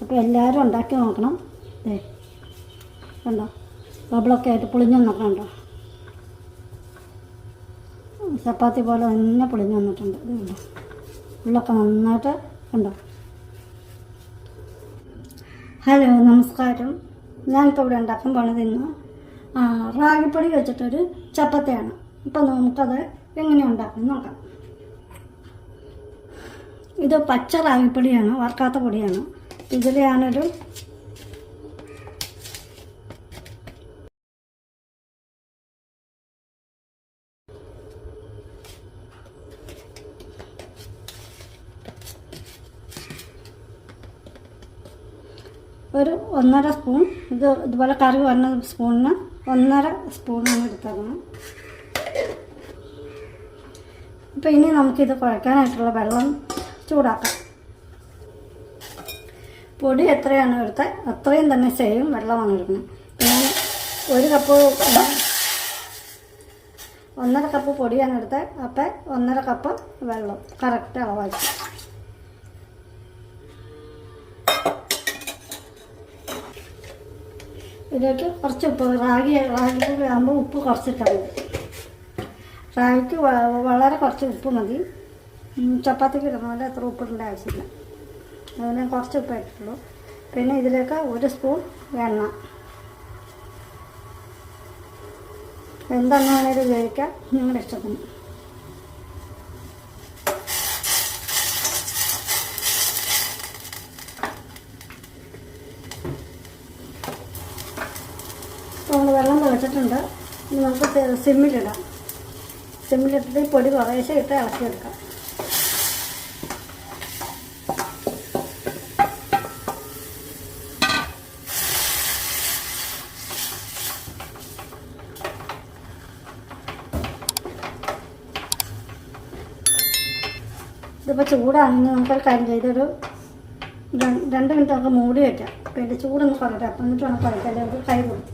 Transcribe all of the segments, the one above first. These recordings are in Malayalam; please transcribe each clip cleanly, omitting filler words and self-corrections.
അപ്പോൾ എല്ലാവരും ഉണ്ടാക്കി നോക്കണം. കണ്ടോ, ബബിളൊക്കെ ആയിട്ട് പൊളിഞ്ഞു വന്നൊക്കെ ഉണ്ടോ, ചപ്പാത്തി പോലെ തന്നെ പൊളിഞ്ഞു വന്നിട്ടുണ്ട്. ഇത് കണ്ടോ, ഉള്ളൊക്കെ നന്നായിട്ട് കണ്ടോ. ഹലോ, നമസ്കാരം. ഞാനിപ്പോൾ ഇവിടെ ഉണ്ടാക്കാൻ പോണത് ഇന്ന് റാഗിപ്പൊടി വെച്ചിട്ടൊരു ചപ്പാത്തിയാണ്. ഇപ്പോൾ നമുക്കത് എങ്ങനെ ഉണ്ടാക്കണം നോക്കാം. ഇത് പച്ച റാഗിപ്പൊടിയാണ്, വറുക്കാത്ത പൊടിയാണ്. ഇതിൽ ഞാനൊരു ഒരു 1.5 സ്പൂൺ, ഇതുപോലെ കറി വരുന്ന സ്പൂണിന് 1.5 സ്പൂണാണ് എടുത്തത്. അപ്പോൾ ഇനി നമുക്കിത് കുഴക്കാനായിട്ടുള്ള വെള്ളം ചൂടാക്കാം. പൊടി എത്രയാണ് എടുത്തത് അത്രയും തന്നെ സെയിം വെള്ളമാണ് എടുക്കുന്നത്. ഞാൻ 1 കപ്പ് 1.5 കപ്പ് പൊടിയാണ് എടുത്തത്. അപ്പം 1.5 കപ്പ് വെള്ളം കറക്റ്റ് അളവാക്കി. ഇതിലേക്ക് കുറച്ച് ഉപ്പ്, റാഗിപ്പൊടി ആകുമ്പോൾ ഉപ്പ് കുറച്ചിട്ടാൽ മതി. റാഗിക്ക് വളരെ കുറച്ച് ഉപ്പ് മതി. ചപ്പാത്തിക്ക് ഇടുന്ന പോലെ അത്ര ഉപ്പിടേണ്ട ആവശ്യമില്ല. അതുകൊണ്ട് ഞാൻ കുറച്ച് ഉപ്പ് ഇട്ടിട്ടുള്ളൂ. പിന്നെ ഇതിലേക്ക് 1 സ്പൂൺ എണ്ണ. എന്തെണ്ണ വേണേലും ഉപയോഗിക്കാം, നിങ്ങളുടെ ഇഷ്ടത്തിന്. നമ്മൾ വെള്ളം തിളച്ചിട്ടുണ്ട്. ഇനി നമുക്ക് സിമ്മിലിടാം. സിമ്മിലിട്ടിട്ട് ഈ പൊടി കുറേശ്ശെ ഇട്ട് ഇളക്കിയെടുക്കാം. ഇതിപ്പോൾ ചൂടാണെങ്കിൽ നമുക്കൊരു കാര്യം ചെയ്തൊരു 2 മിനിറ്റ് നമുക്ക് മൂടി വയ്ക്കാം. അപ്പോൾ ഇതിൻ്റെ ചൂടൊന്ന് കുറയട്ടെ. അപ്പം എന്നിട്ട് വേണം കുഴക്കാൻ. നമുക്ക് കൈ കൊടുക്കും.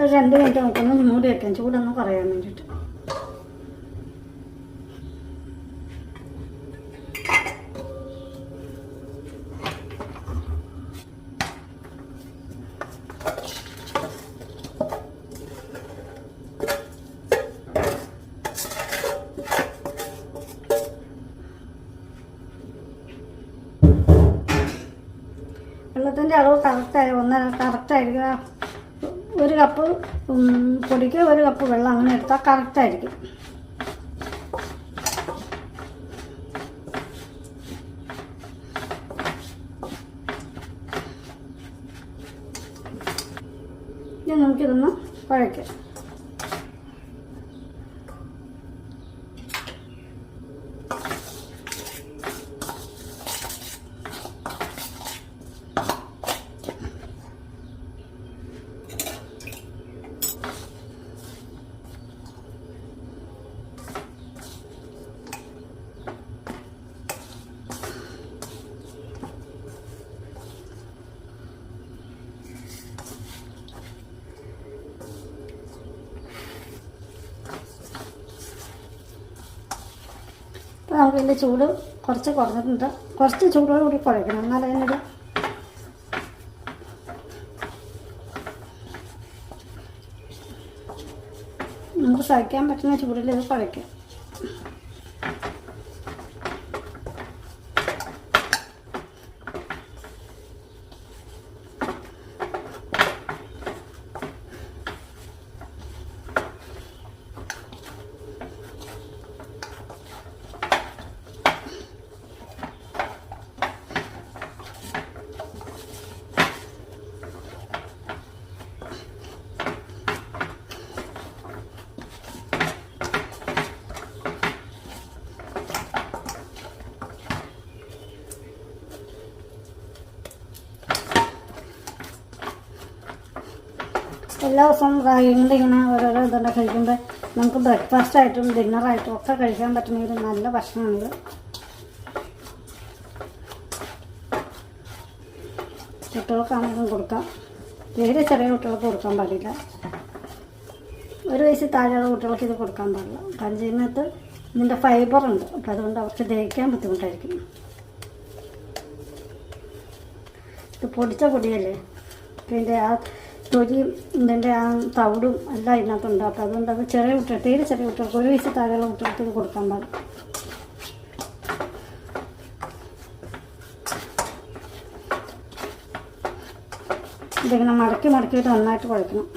2 മിനിറ്റ് നമുക്കൊന്ന് മൂടി വയ്ക്കാം, ചൂടൊന്ന് കുറയാൻ വേണ്ടിയിട്ട്. വെള്ളത്തിൻ്റെ അളവ് കറക്റ്റായിരിക്കും. 1 കപ്പ് പൊടിക്ക് 1 കപ്പ് വെള്ളം അങ്ങനെ എടുത്താൽ കറക്റ്റായിരിക്കും. ഇനി നമുക്കിതൊന്ന് കുഴയ്ക്കാം. അപ്പോൾ നമുക്കിതിൻ്റെ ചൂട് കുറച്ച് കുറഞ്ഞിട്ടുണ്ട്. കുറച്ച് ചൂടോട് കൂടി കുഴക്കണം, എന്നാലും അതിനൊരു നമുക്ക് സഹിക്കാൻ പറ്റുന്ന ചൂടിൽ ഇത് കുഴയ്ക്കാം. എല്ലാ ദിവസവും റാഗിൻ്റെ ഇങ്ങനെ ഓരോരോ ഇതുകൊണ്ട് കഴിക്കുമ്പോൾ നമുക്ക് ബ്രേക്ക്ഫാസ്റ്റായിട്ടും ഡിന്നറായിട്ടും ഒക്കെ കഴിക്കാൻ പറ്റുന്ന ഒരു നല്ല ഭക്ഷണമാണിത്. കുട്ടികൾക്കാണെങ്കിലും കൊടുക്കാം. തീരെ ചെറിയ കുട്ടികൾക്ക് കൊടുക്കാൻ പാടില്ല. 1 വയസ്സിൽ താഴെയുള്ള കുട്ടികൾക്ക് ഇത് കൊടുക്കാൻ പാടില്ല. കാരണം ഇതിനകത്ത് ഇതിൻ്റെ ഫൈബറുണ്ട്. അപ്പോൾ അതുകൊണ്ട് അവർക്ക് ദഹിക്കാൻ ബുദ്ധിമുട്ടായിരിക്കും. ഇത് പൊടിച്ച പൊടിയല്ലേ, പിന്നെ ആ തൊലിയും ഇതിൻ്റെ ആ തവിടും എല്ലാം ഇതിനകത്തുണ്ട്. അപ്പോൾ അതുകൊണ്ട് അത് ചെറിയ കുട്ടികൾ, തീരെ ചെറിയ കുട്ടികൾക്ക്, 1 വയസ്സ് താഴെയുള്ള കുട്ടികൾക്ക് ഇത് കൊടുക്കാൻ പാടില്ല. ഇതിങ്ങനെ മടക്കിയിട്ട് നന്നായിട്ട് കുഴക്കണം.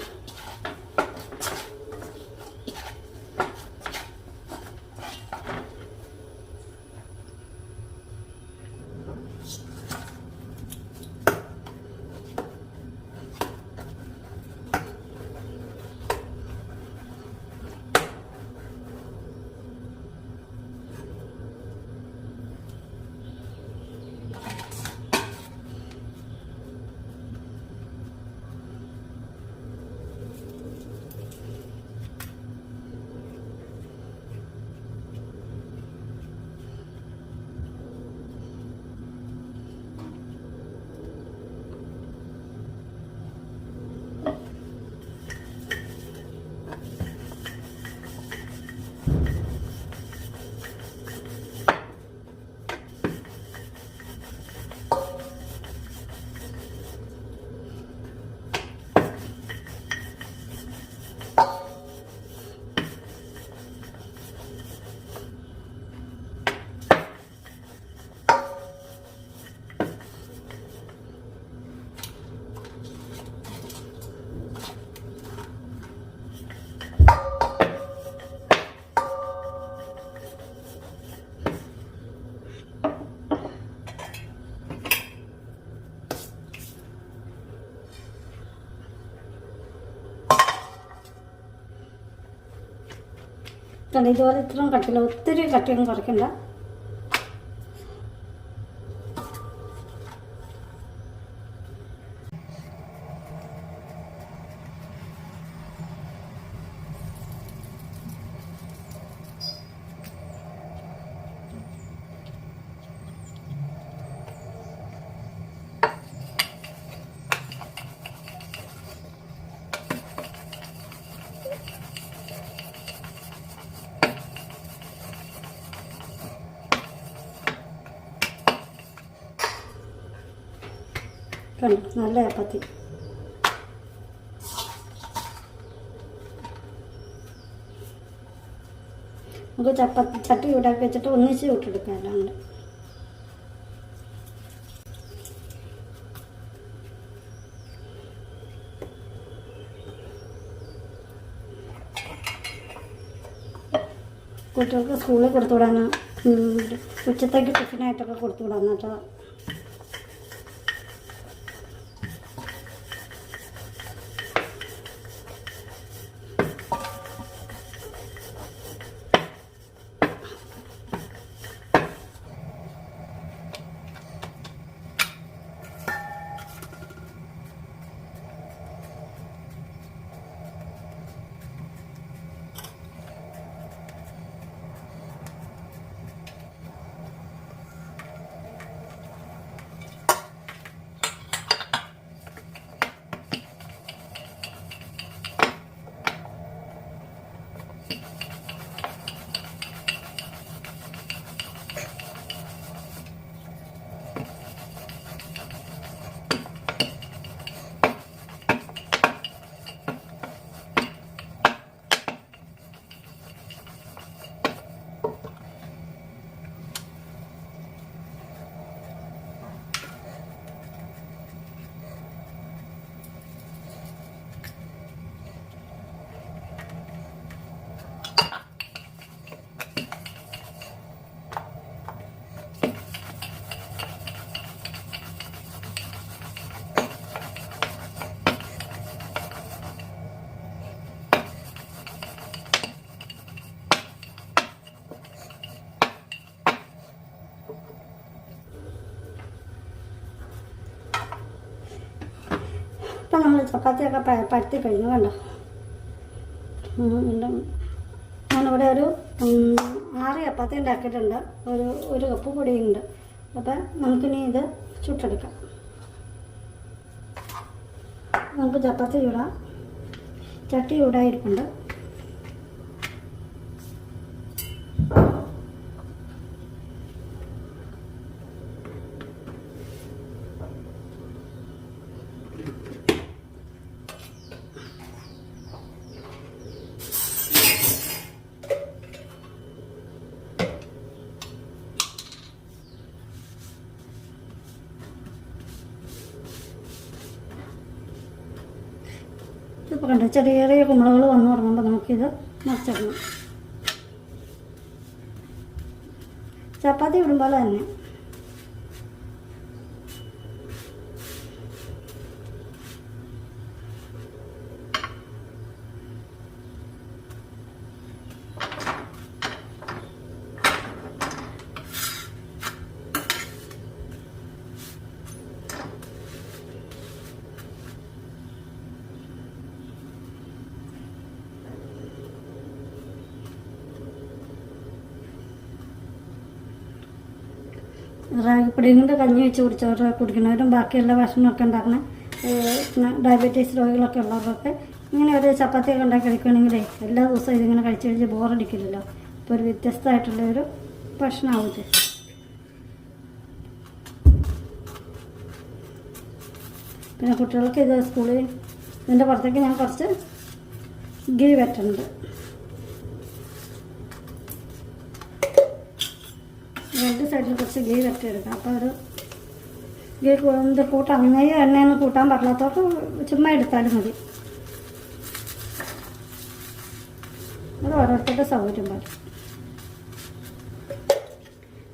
കണ്ട ഇതുപോലെ ഇത്രയും കട്ടില്ല, ഒത്തിരി കട്ടിയൊന്നും കുറയ്ക്കണ്ട. കണ്ടു നല്ല ചപ്പാത്തി. നമുക്ക് ചപ്പാത്തി ചട്ടി ചൂടാക്കി വെച്ചിട്ട് ഒന്നിച്ച് ചുട്ടെടുക്കാം. അല്ലാണ്ട് കുട്ടികൾക്ക് സ്കൂളിൽ കൊടുത്തുവിടാൻ, ഉച്ചത്തേക്ക് ടിഫിനായിട്ടൊക്കെ കൊടുത്തുവിടാൻ കേട്ടോ. ഇപ്പം നമ്മൾ ചപ്പാത്തിയൊക്കെ പരത്തി കഴിഞ്ഞു. കണ്ടോ, ഞാനിവിടെ ഒരു 6 ചപ്പാത്തി ഉണ്ടാക്കിയിട്ടുണ്ട്. ഒരു കപ്പ് പൊടിയുണ്ട്. അപ്പം നമുക്കിനി ഇത് ചുട്ടെടുക്കാം. നമുക്ക് ചപ്പാത്തി ചൂടാം. ചട്ടി ചൂടായിരിക്കുന്നുണ്ട്. ഇതിപ്പോൾ കണ്ടോ ചെറിയ ചെറിയ കുമ്പളകൾ വന്നു തുടങ്ങുമ്പോൾ നമുക്കിത് മറിച്ചിടണം. ചപ്പാത്തി ഇടുമ്പോൾ തന്നെ റാഗിപ്പൊടിയുടെ കഞ്ഞി വെച്ച് കുടിക്കുന്നവരും ബാക്കിയുള്ള ഭക്ഷണമൊക്കെ ഉണ്ടാക്കുന്ന ഡയബറ്റീസ് രോഗികളൊക്കെ ഉള്ളവർക്കൊക്കെ ഇങ്ങനെ ഒരു ചപ്പാത്തിയൊക്കെ ഉണ്ടാക്കി കഴിക്കുകയാണെങ്കിലേ എല്ലാ ദിവസവും ഇതിങ്ങനെ കഴിച്ച് കഴിച്ച് ബോറടിക്കില്ലല്ലോ. അപ്പോൾ ഒരു വ്യത്യസ്തമായിട്ടുള്ളൊരു ഭക്ഷണമാവും. പിന്നെ കുട്ടികൾക്ക് ഇത് സ്കൂളിൽ ഇതിൻ്റെ പുറത്തേക്ക് ഞാൻ കുറച്ച് ഗീ വെട്ടുണ്ട്. രണ്ട് സൈഡിൽ കുറച്ച് ഗീ വെട്ടിയെടുക്കാം. അപ്പോൾ ഒരു ഗീ ഇത് കൂട്ടാൻ നെയ്യ് എണ്ണയൊന്നും കൂട്ടാൻ പറ്റാത്തവർക്ക് ചുമ്മാ എടുത്താലും മതി. അത് ഓരോരുത്തരുടെ സൗകര്യം പോലെ.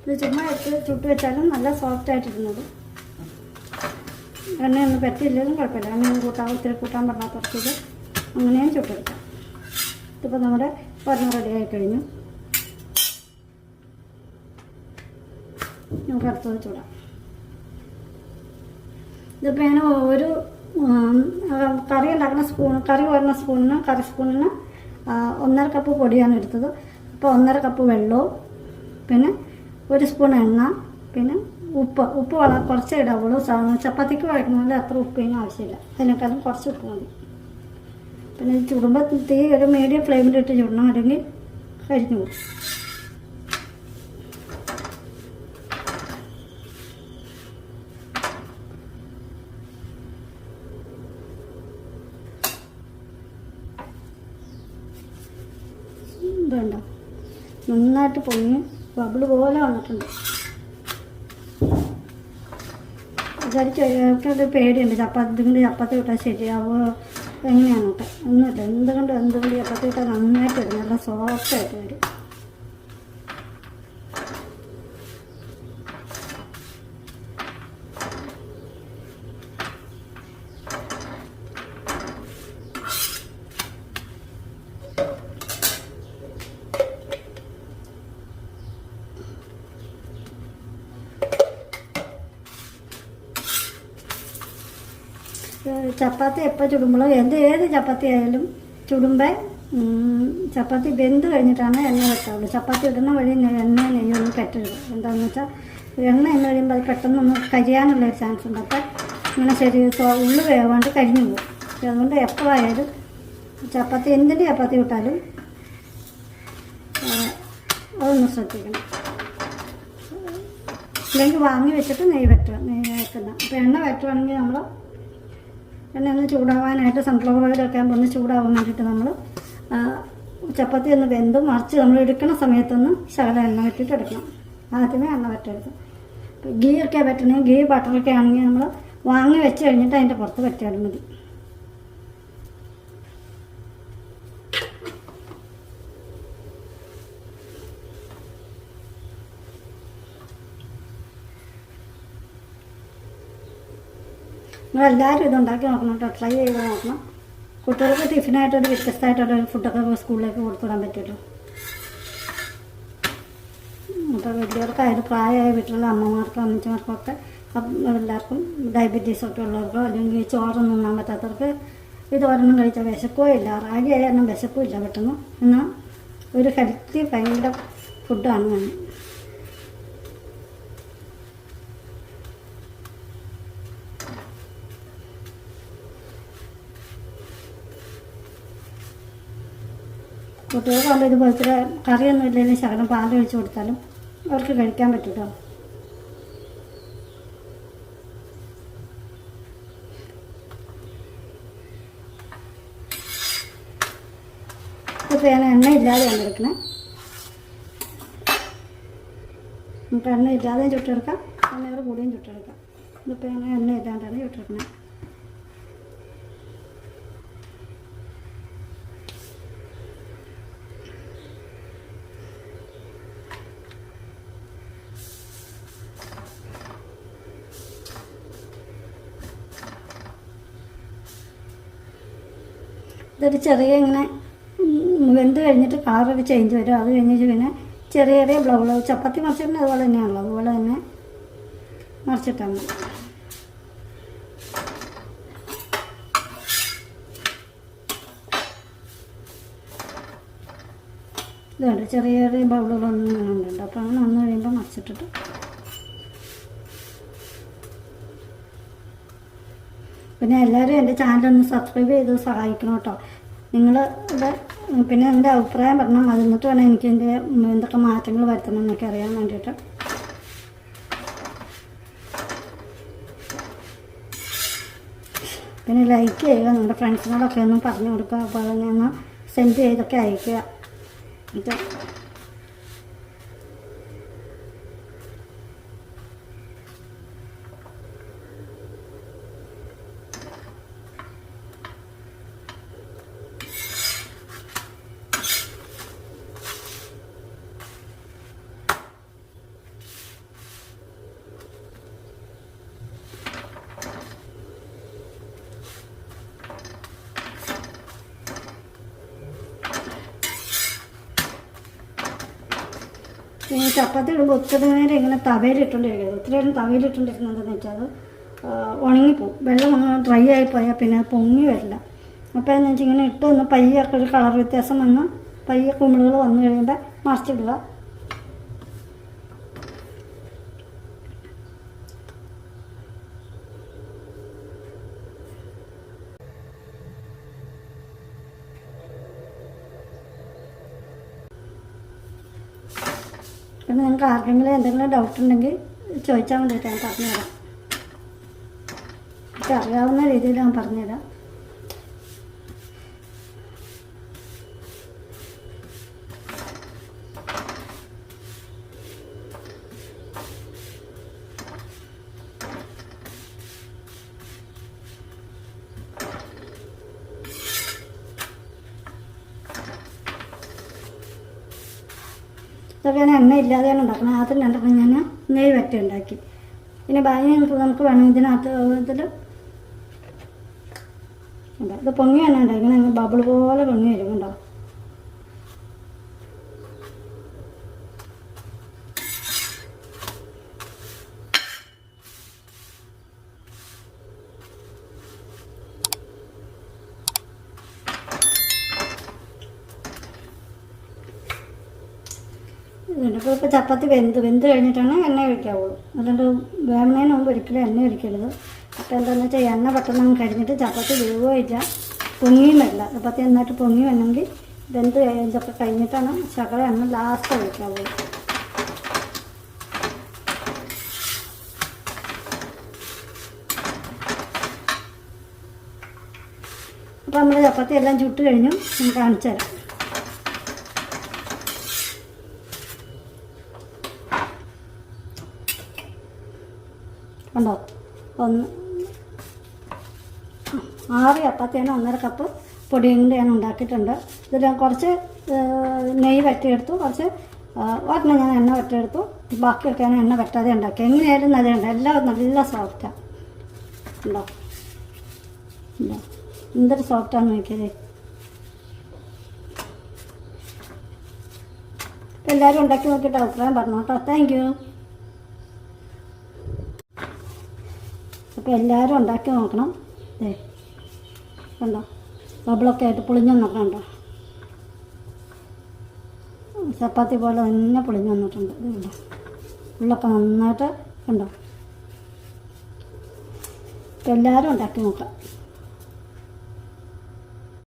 ഇത് ചുമ്മാ എടുത്ത് ചുട്ട് വെച്ചാലും നല്ല സോഫ്റ്റായിട്ടിരുന്നത്. എണ്ണയൊന്നും പറ്റിയില്ലെങ്കിലും കുഴപ്പമില്ല. എണ്ണയൊന്നും ഒത്തിരി കൂട്ടാൻ പറ്റാത്തവർക്ക് ഇത് അങ്ങനെയും ചുട്ടെടുക്കാം. ഇതിപ്പോൾ നമ്മുടെ ഒരെണ്ണം റെഡിയായി കഴിഞ്ഞു. നമുക്ക് അടുത്തത് ചൂടാം. ഇതിപ്പോൾ ഞാൻ ഒരു കറി ഉണ്ടാക്കുന്ന കറി വരുന്ന കറി സ്പൂണിന് 1.5 കപ്പ് പൊടിയാണ് എടുത്തത്. അപ്പോൾ 1.5 കപ്പ് വെള്ളവും പിന്നെ 1 സ്പൂൺ എണ്ണ പിന്നെ ഉപ്പ് കുറച്ചേ ഇടാവുള്ളൂ. ചപ്പാത്തിക്ക് വഴക്കണമെങ്കിൽ അത്ര ഉപ്പിന് ആവശ്യമില്ല. അതിനേക്കാളും കുറച്ച് ഉപ്പ് മതി. പിന്നെ ചുടുമ്പോൾ തീ ഒരു മീഡിയം ഫ്ലെയിമിലിട്ട് ചുടണം, അല്ലെങ്കിൽ കരിഞ്ഞു പോകും. ഇതുണ്ടോ നന്നായിട്ട് പൊങ്ങി ബബിള് പോലെ വന്നിട്ടുണ്ട്. വിചാരിച്ചൊരു പേടിയുണ്ട് ചപ്പാത്തി വിട്ടാൽ ശരിയാവുമോ എങ്ങനെയാണോട്ടെ. ഒന്നുമില്ല, എന്തുകൊണ്ട് ചപ്പാത്തി വിട്ടാൽ നന്നായിട്ട് വരും, നല്ല സോഫ്റ്റായിട്ട് വരും. ചപ്പാത്തി എപ്പോൾ ചുടുമ്പോഴോ ഏത് ചപ്പാത്തി ആയാലും ചുടുമ്പോൾ ചപ്പാത്തി വെന്ത് കഴിഞ്ഞിട്ടാണ് എണ്ണ വെക്കാവുള്ളൂ. ചപ്പാത്തി ഇടുന്ന വഴി എണ്ണ നെയ്യൊന്നും പറ്റരുത്. എന്താണെന്ന് വെച്ചാൽ എണ്ണ എന്ന് കഴിയുമ്പോൾ അത് പെട്ടെന്നൊന്ന് കരിയാനുള്ളൊരു ചാൻസ് ഉണ്ട്. അപ്പം ഇങ്ങനെ ഉള്ളു വേവാണ്ട് കരിഞ്ഞു പോകും. അതുകൊണ്ട് എപ്പോഴായാലും ചപ്പാത്തി എന്തിൻ്റെ ചപ്പാത്തി വിട്ടാലും അതൊന്ന് ശ്രദ്ധിക്കണം. ഇല്ലെങ്കിൽ വാങ്ങി വെച്ചിട്ട് നെയ്യ് വെക്കുന്ന. അപ്പോൾ എണ്ണ വെട്ടുവാണെങ്കിൽ നമ്മൾ എണ്ണ ഒന്ന് ചൂടാവാനായിട്ട് സൺഫ്ലവർ ഓയിലൊക്കെ ഒന്ന് ചൂടാവാൻ വേണ്ടിയിട്ട് നമ്മൾ ചപ്പാത്തി ഒന്ന് വെന്തും മറിച്ച് നമ്മൾ എടുക്കുന്ന സമയത്തൊന്ന് ശകലം എണ്ണ വെട്ടിയിട്ട് എടുക്കണം. ആദ്യമേ എണ്ണ വെട്ടരുത്. ഇപ്പോൾ ഗീ ഒക്കെ വെട്ടണമെങ്കിൽ ഗീ ബട്ടറൊക്കെ ആണെങ്കിൽ നമ്മൾ വാങ്ങി വെച്ച് കഴിഞ്ഞിട്ട് അതിൻ്റെ പുറത്ത് വെട്ടിയാലും മതി. നിങ്ങളെല്ലാവരും ഇതുണ്ടാക്കി നോക്കണം കേട്ടോ, ട്രൈ ചെയ്ത് നോക്കണം. കുട്ടികൾക്ക് ടിഫിനായിട്ടൊരു വ്യത്യസ്തമായിട്ടൊരു ഫുഡൊക്കെ സ്കൂളിലേക്ക് കൊടുത്തുവിടാൻ പറ്റുമല്ലോ. അപ്പോൾ വലിയവർക്കായാലും പ്രായമായ വീട്ടിലുള്ള അമ്മമാർക്കും അമ്മച്ചിമാർക്കൊക്കെ എല്ലാവർക്കും ഡയബറ്റീസൊക്കെ ഉള്ളവർക്കോ അല്ലെങ്കിൽ ചോറൊന്നും ഉണ്ണാൻ പറ്റാത്തവർക്ക് ഇത് ഒരെണ്ണം കഴിച്ചാൽ വിശക്കോ ഇല്ല. റാഗി ആയാലും വിശക്കും ഇല്ല പെട്ടെന്ന്. എന്നാൽ ഒരു ഹെൽത്തി ഭയങ്കര ഫുഡാണ് ഞാൻ. കുട്ടികൾക്കാകുമ്പോൾ ഇതുപോലത്തെ കറിയൊന്നും ഇല്ലെങ്കിൽ ശകലം പാലൊഴിച്ച് കൊടുത്താലും അവർക്ക് കഴിക്കാൻ പറ്റും കേട്ടോ. ഇപ്പോൾ ഞാൻ എണ്ണ ഇല്ലാതെയാണ് എടുക്കണേ. നമുക്ക് എണ്ണ ഇല്ലാതെയും ചുട്ടെടുക്കാം, എണ്ണയോട് കൂടിയും ചുട്ടെടുക്കാം. ഇതിപ്പോൾ ഞാൻ എണ്ണ ഇല്ലാണ്ടാണ് ചുട്ടെടുക്കണേ. ഇതൊരു ചെറിയ ഇങ്ങനെ വെന്ത് കഴിഞ്ഞിട്ട് കളറൊരു ചേഞ്ച് വരും. അത് കഴിഞ്ഞിട്ട് പിന്നെ ചെറിയ ചെറിയ ബ്ലൗസ് ചപ്പാത്തി മറിച്ചിട്ടുണ്ട് അതുപോലെ തന്നെയാണല്ലോ, അതുപോലെ തന്നെ മറിച്ചിട്ടാൽ മതി. ഇതുണ്ട് ചെറിയ ചെറിയ ബൗളുകളൊന്നും ഇങ്ങനെ ഉണ്ട്. അപ്പോൾ അങ്ങനെ വന്നു കഴിയുമ്പോൾ മറിച്ചിട്ടിട്ട് പിന്നെ എല്ലാവരും എൻ്റെ ചാനലൊന്ന് സബ്സ്ക്രൈബ് ചെയ്ത് സഹായിക്കണം കേട്ടോ. നിങ്ങൾ ഇത് പിന്നെ എൻ്റെ അഭിപ്രായം പറഞ്ഞാൽ മതി, എന്നിട്ട് വേണം എനിക്ക് എൻ്റെ എന്തൊക്കെ മാറ്റങ്ങൾ വരുത്തണം എന്നൊക്കെ അറിയാൻ വേണ്ടിയിട്ട്. പിന്നെ ലൈക്ക് ചെയ്യുക, നിങ്ങളുടെ ഫ്രണ്ട്സിനോടൊക്കെ ഒന്ന് പറഞ്ഞു കൊടുക്കുക. അപ്പോൾ ഞാൻ സെൻഡ് ചെയ്തൊക്കെ അയക്കുക. ഇത് ചപ്പാത്തി ഇടുമ്പോൾ ഒത്തിരി നേരം ഇങ്ങനെ തവയിലിട്ടുകൊണ്ടിരിക്കുന്നത്. ഒത്തിരി നേരം തവയിലിട്ടുകൊണ്ടിരിക്കുന്നതെന്ന് വെച്ചാൽ അത് ഉണങ്ങിപ്പോവും. വെള്ളം ഒന്ന് ഡ്രൈ ആയിപ്പോയാൽ പിന്നെ അത് പൊങ്ങി വരില്ല. അപ്പോൾ എന്ന് വെച്ചാൽ ഇങ്ങനെ ഇട്ട് ഒന്ന് പയ്യൊക്കെ ഒരു കളർ വ്യത്യാസം വന്ന് പയ്യെ കുമിളുകൾ വന്നു കഴിയുമ്പോൾ മറിച്ചിടുക. പിന്നെ നിങ്ങൾക്ക് ആർക്കെങ്കിലും എന്തെങ്കിലും ഡൗട്ട് ഉണ്ടെങ്കിൽ ചോദിച്ചാൽ വേണ്ടിയിട്ട് ഞാൻ പറഞ്ഞുതരാം. എനിക്ക് അറിയാവുന്ന രീതിയിൽ ഞാൻ പറഞ്ഞുതരാം. ഇതൊക്കെ ഞാൻ എണ്ണ ഇല്ലാതെയാണ് ഉണ്ടാക്കുന്നത്. ആദ്യം രണ്ടെണ്ണം ഞാൻ നെയ്യ് വറ്റി ഉണ്ടാക്കി. പിന്നെ ബാക്കി നമുക്ക് വേണം ഇതിനകത്ത് ഇതിൽ ഇത് പൊങ്ങി തന്നെ ഉണ്ടായി. ഇങ്ങനെ ബബിൾ പോലെ പൊങ്ങി വരും കേട്ടോ. ഇപ്പോൾ ചപ്പാത്തി വെന്ത് കഴിഞ്ഞിട്ടാണ് എണ്ണ ഒഴിക്കാവുള്ളൂ. അതുകൊണ്ട് വേവുന്നതിന് മുമ്പ് ഒരിക്കലും എണ്ണ ഒഴിക്കരുത്. അപ്പോൾ എന്താണെന്ന് വെച്ചാൽ എണ്ണ പെട്ടെന്ന് കഴിഞ്ഞിട്ട് ചപ്പാത്തി വേവുകയില്ല, പൊങ്ങിയും വരില്ല. ചപ്പാത്തി നന്നായിട്ട് പൊങ്ങി വന്നെങ്കിൽ ഇതൊക്കെ കഴിഞ്ഞിട്ടാണ് ശകലം എണ്ണ ലാസ്റ്റ് ഒഴിക്കാവുള്ളൂ. അപ്പോൾ നമ്മൾ ചപ്പാത്തി എല്ലാം ചുട്ട് കഴിഞ്ഞു ഞാൻ കാണിച്ചു തരാം. കണ്ടോ, 6 ചപ്പാത്തിയാണ് 1.5 കപ്പ് പൊടിയും കൊണ്ട് ഞാൻ ഉണ്ടാക്കിയിട്ടുണ്ട്. ഇതിൽ കുറച്ച് നെയ്യ് വറ്റിയെടുത്തു, കുറച്ച് ഒരെണ്ണം ഞാൻ എണ്ണ വറ്റിയെടുത്തു, ബാക്കിയൊക്കെ ഞാൻ എണ്ണ വറ്റാതെ ഉണ്ടാക്കി. എങ്ങനെയായാലും നല്ലതുണ്ട്, എല്ലാം നല്ല സോഫ്റ്റാണ്. ഉണ്ടോ ഉണ്ടോ എന്തൊരു സോഫ്റ്റാണെന്ന് നോക്കിയത്. എല്ലാവരും ഉണ്ടാക്കി നോക്കിയിട്ട് അഭിപ്രായം പറഞ്ഞു കേട്ടോ. Thank you. അപ്പോൾ എല്ലാവരും ഉണ്ടാക്കി നോക്കണം. കണ്ടോ ബബിളൊക്കെ ആയിട്ട് പൊളിഞ്ഞു വന്നൊക്കെ ഉണ്ടോ, ചപ്പാത്തി പോലെ തന്നെ പൊളിഞ്ഞു വന്നിട്ടുണ്ട്. ഇത് കണ്ടോ ഉള്ളൊക്കെ നന്നായിട്ട് കണ്ടോ. അപ്പോൾ എല്ലാവരും ഉണ്ടാക്കി നോക്കാം.